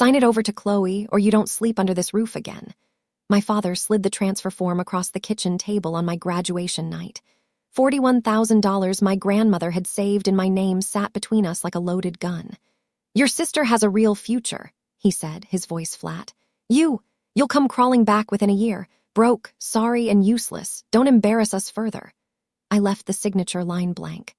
Sign it over to Chloe, or you don't sleep under this roof again. My father slid the transfer form across the kitchen table on my graduation night. $41,000 my grandmother had saved in my name sat between us like a loaded gun. Your sister has a real future, he said, his voice flat. You'll come crawling back within a year, broke, sorry, and useless. Don't embarrass us further. I left the signature line blank.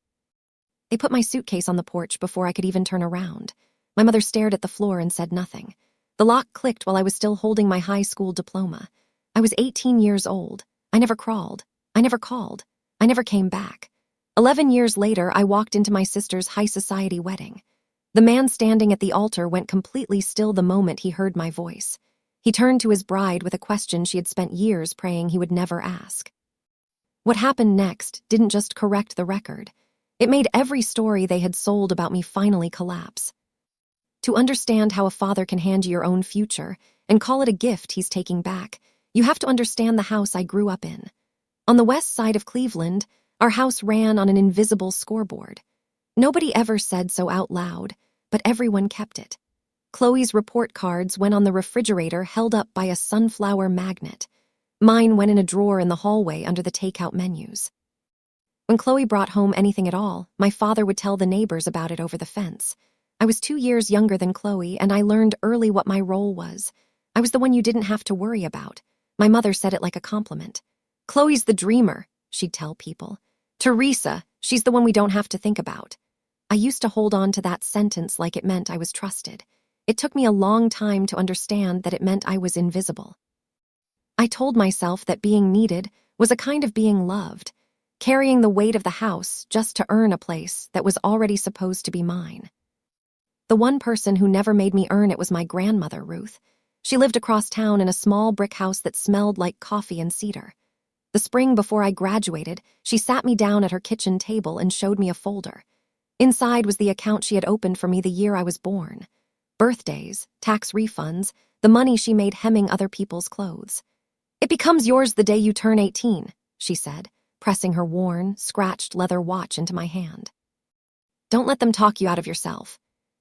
They put my suitcase on the porch before I could even turn around. My mother stared at the floor and said nothing. The lock clicked while I was still holding my high school diploma. I was 18 years old. I never crawled. I never called. I never came back. 11 years later, I walked into my sister's high society wedding. The man standing at the altar went completely still the moment he heard my voice. He turned to his bride with a question she had spent years praying he would never ask. What happened next didn't just correct the record. It made every story they had sold about me finally collapse. To understand how a father can hand you your own future and call it a gift he's taking back, you have to understand the house I grew up in. On the west side of Cleveland, our house ran on an invisible scoreboard. Nobody ever said so out loud, but everyone kept it. Chloe's report cards went on the refrigerator held up by a sunflower magnet. Mine went in a drawer in the hallway under the takeout menus. When Chloe brought home anything at all, my father would tell the neighbors about it over the fence. I was 2 years younger than Chloe, and I learned early what my role was. I was the one you didn't have to worry about. My mother said it like a compliment. Chloe's the dreamer, she'd tell people. Teresa, she's the one we don't have to think about. I used to hold on to that sentence like it meant I was trusted. It took me a long time to understand that it meant I was invisible. I told myself that being needed was a kind of being loved, carrying the weight of the house just to earn a place that was already supposed to be mine. The one person who never made me earn it was my grandmother, Ruth. She lived across town in a small brick house that smelled like coffee and cedar. The spring before I graduated, she sat me down at her kitchen table and showed me a folder. Inside was the account she had opened for me the year I was born. Birthdays, tax refunds, the money she made hemming other people's clothes. It becomes yours the day you turn 18, she said, pressing her worn, scratched leather watch into my hand. Don't let them talk you out of yourself.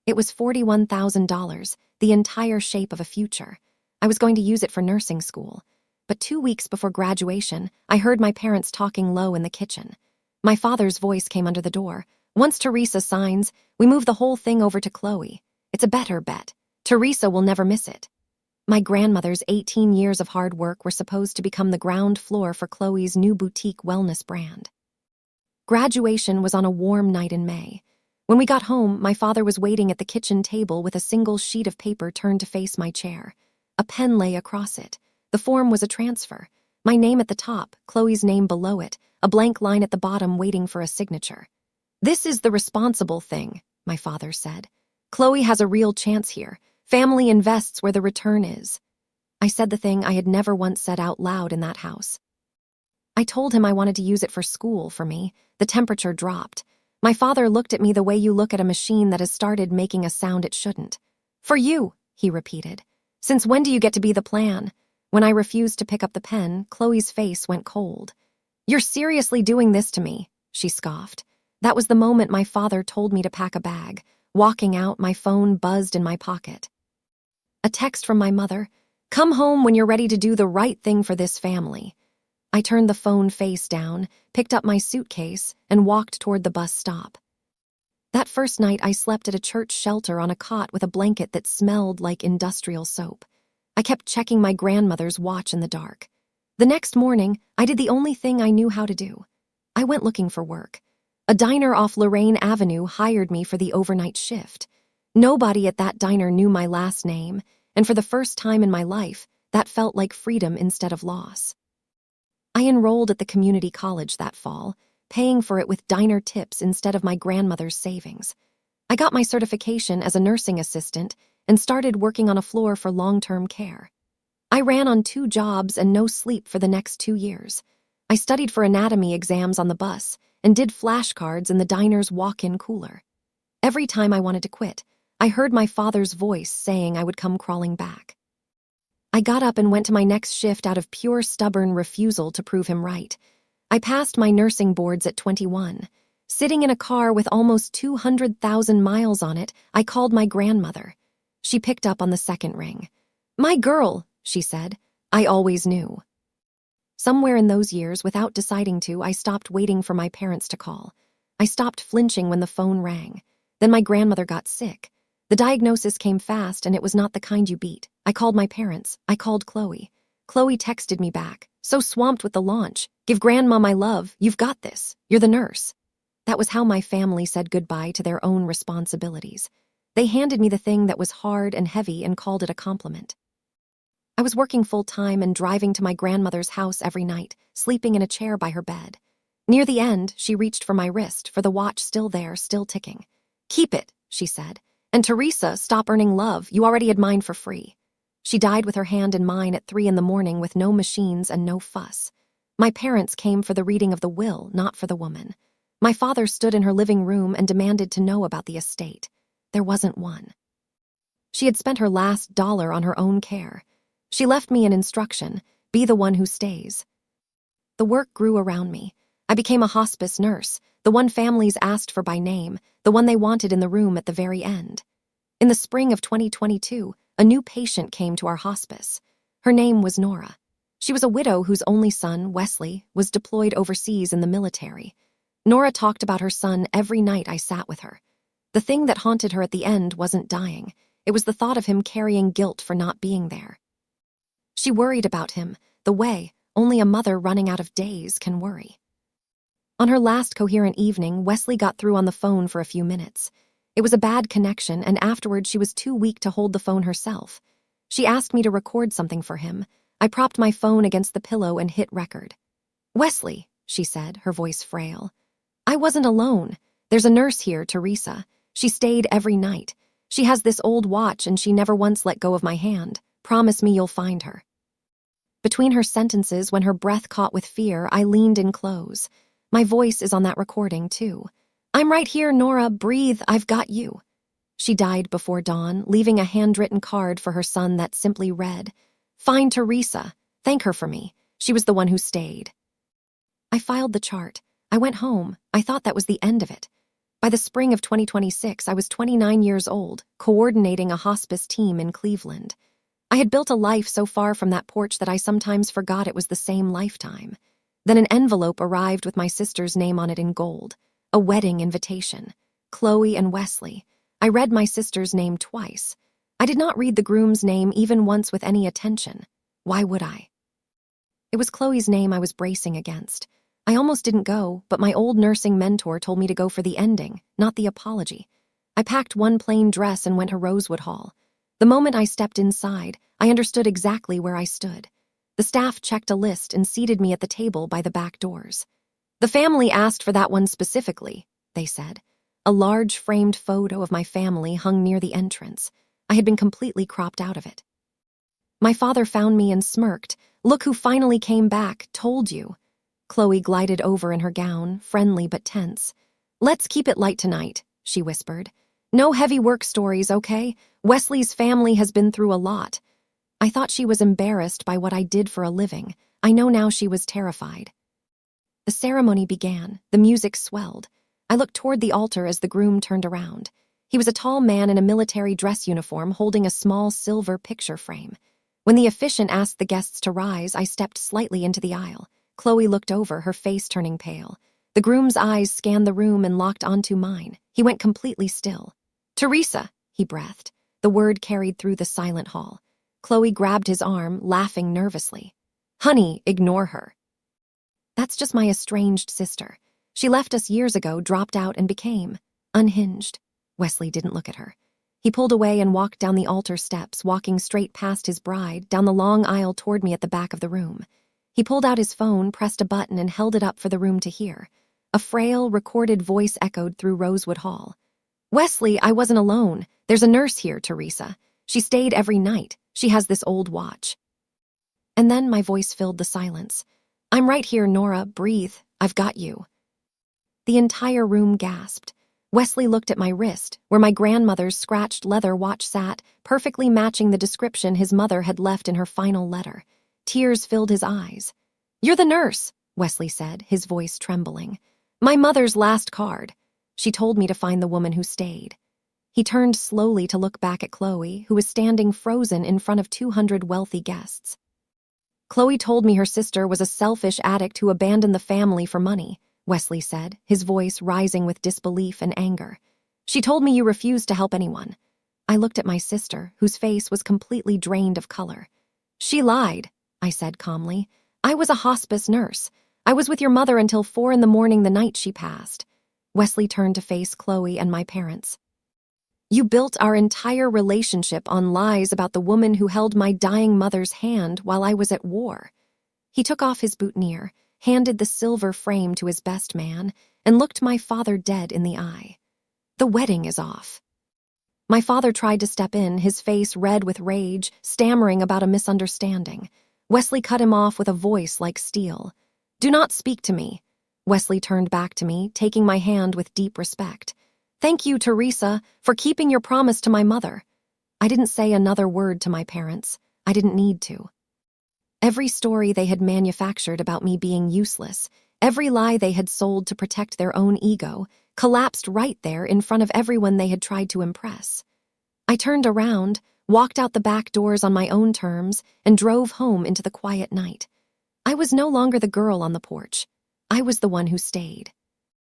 It was $41,000, the entire shape of a future. I was going to use it for nursing school. But 2 weeks before graduation, I heard my parents talking low in the kitchen. My father's voice came under the door. Once Teresa signs, we move the whole thing over to Chloe. It's a better bet. Teresa will never miss it. My grandmother's 18 years of hard work were supposed to become the ground floor for Chloe's new boutique wellness brand. Graduation was on a warm night in May. When we got home, my father was waiting at the kitchen table with a single sheet of paper turned to face my chair. A pen lay across it. The form was a transfer. My name at the top, Chloe's name below it, a blank line at the bottom waiting for a signature. This is the responsible thing, my father said. Chloe has a real chance here. Family invests where the return is. I said the thing I had never once said out loud in that house. I told him I wanted to use it for school for me. The temperature dropped. My father looked at me the way you look at a machine that has started making a sound it shouldn't. For you, he repeated. Since when do you get to be the plan? When I refused to pick up the pen, Chloe's face went cold. You're seriously doing this to me, she scoffed. That was the moment my father told me to pack a bag. Walking out, my phone buzzed in my pocket. A text from my mother. Come home when you're ready to do the right thing for this family. I turned the phone face down, picked up my suitcase, and walked toward the bus stop. That first night, I slept at a church shelter on a cot with a blanket that smelled like industrial soap. I kept checking my grandmother's watch in the dark. The next morning, I did the only thing I knew how to do. I went looking for work. A diner off Lorraine Avenue hired me for the overnight shift. Nobody at that diner knew my last name, and for the first time in my life, that felt like freedom instead of loss. I enrolled at the community college that fall, paying for it with diner tips instead of my grandmother's savings. I got my certification as a nursing assistant and started working on a floor for long-term care. I ran on 2 jobs and no sleep for the next 2 years. I studied for anatomy exams on the bus and did flashcards in the diner's walk-in cooler. Every time I wanted to quit, I heard my father's voice saying I would come crawling back. I got up and went to my next shift out of pure stubborn refusal to prove him right. I passed my nursing boards at 21. Sitting in a car with almost 200,000 miles on it, I called my grandmother. She picked up on the second ring. "My girl," she said. "I always knew." Somewhere in those years, without deciding to, I stopped waiting for my parents to call. I stopped flinching when the phone rang. Then my grandmother got sick. The diagnosis came fast, and it was not the kind you beat. I called my parents. I called Chloe. Chloe texted me back, so swamped with the launch. "Give Grandma my love. You've got this. You're the nurse." That was how my family said goodbye to their own responsibilities. They handed me the thing that was hard and heavy and called it a compliment. I was working full-time and driving to my grandmother's house every night, sleeping in a chair by her bed. Near the end, she reached for my wrist, for the watch still there, still ticking. "Keep it," she said. "And Teresa, stop earning love. You already had mine for free." She died with her hand in mine at 3 a.m. with no machines and no fuss. My parents came for the reading of the will, not for the woman. My father stood in her living room and demanded to know about the estate. There wasn't one. She had spent her last dollar on her own care. She left me an instruction: be the one who stays. The work grew around me. I became a hospice nurse, the one families asked for by name, the one they wanted in the room at the very end. In the spring of 2022, a new patient came to our hospice. Her name was Nora. She was a widow whose only son, Wesley, was deployed overseas in the military. Nora talked about her son every night I sat with her. The thing that haunted her at the end wasn't dying. It was the thought of him carrying guilt for not being there. She worried about him, the way only a mother running out of days can worry. On her last coherent evening, Wesley got through on the phone for a few minutes. It was a bad connection, and afterward she was too weak to hold the phone herself. She asked me to record something for him. I propped my phone against the pillow and hit record. "Wesley," she said, her voice frail. "I wasn't alone. There's a nurse here, Teresa. She stayed every night. She has this old watch and she never once let go of my hand. Promise me you'll find her." Between her sentences, when her breath caught with fear, I leaned in close. My voice is on that recording, too. "I'm right here, Nora. Breathe. I've got you." She died before dawn, leaving a handwritten card for her son that simply read, "Find Teresa. Thank her for me. She was the one who stayed." I filed the chart. I went home. I thought that was the end of it. By the spring of 2026, I was 29 years old, coordinating a hospice team in Cleveland. I had built a life so far from that porch that I sometimes forgot it was the same lifetime. Then an envelope arrived with my sister's name on it in gold. A wedding invitation. Chloe and Wesley. I read my sister's name twice. I did not read the groom's name even once with any attention. Why would I? It was Chloe's name I was bracing against. I almost didn't go, but my old nursing mentor told me to go for the ending, not the apology. I packed one plain dress and went to Rosewood Hall. The moment I stepped inside, I understood exactly where I stood. The staff checked a list and seated me at the table by the back doors. "The family asked for that one specifically," they said. A large framed photo of my family hung near the entrance. I had been completely cropped out of it. My father found me and smirked. "Look who finally came back, told you." Chloe glided over in her gown, friendly but tense. "Let's keep it light tonight," she whispered. "No heavy work stories, okay? Wesley's family has been through a lot." I thought she was embarrassed by what I did for a living. I know now she was terrified. The ceremony began. The music swelled. I looked toward the altar as the groom turned around. He was a tall man in a military dress uniform holding a small silver picture frame. When the officiant asked the guests to rise, I stepped slightly into the aisle. Chloe looked over, her face turning pale. The groom's eyes scanned the room and locked onto mine. He went completely still. "Teresa," he breathed. The word carried through the silent hall. Chloe grabbed his arm, laughing nervously. "Honey, ignore her. That's just my estranged sister. She left us years ago, dropped out, and became unhinged." Wesley didn't look at her. He pulled away and walked down the altar steps, walking straight past his bride, down the long aisle toward me at the back of the room. He pulled out his phone, pressed a button, and held it up for the room to hear. A frail, recorded voice echoed through Rosewood Hall. "Wesley, I wasn't alone. There's a nurse here, Teresa. She stayed every night. She has this old watch." And then my voice filled the silence. "I'm right here, Nora. Breathe. I've got you." The entire room gasped. Wesley looked at my wrist, where my grandmother's scratched leather watch sat, perfectly matching the description his mother had left in her final letter. Tears filled his eyes. "You're the nurse," Wesley said, his voice trembling. "My mother's last card. She told me to find the woman who stayed." He turned slowly to look back at Chloe, who was standing frozen in front of 200 wealthy guests. Chloe told me her sister was a selfish addict who abandoned the family for money, Wesley said, his voice rising with disbelief and anger. She told me you refused to help anyone. I looked at my sister, whose face was completely drained of color. She lied, I said calmly. I was a hospice nurse. I was with your mother until 4 a.m. the night she passed. Wesley turned to face Chloe and my parents. You built our entire relationship on lies about the woman who held my dying mother's hand while I was at war. He took off his boutonniere, handed the silver frame to his best man, and looked my father dead in the eye. The wedding is off. My father tried to step in, his face red with rage, stammering about a misunderstanding. Wesley cut him off with a voice like steel. Do not speak to me. Wesley turned back to me, taking my hand with deep respect. Thank you, Teresa, for keeping your promise to my mother. I didn't say another word to my parents. I didn't need to. Every story they had manufactured about me being useless, every lie they had sold to protect their own ego, collapsed right there in front of everyone they had tried to impress. I turned around, walked out the back doors on my own terms, and drove home into the quiet night. I was no longer the girl on the porch. I was the one who stayed.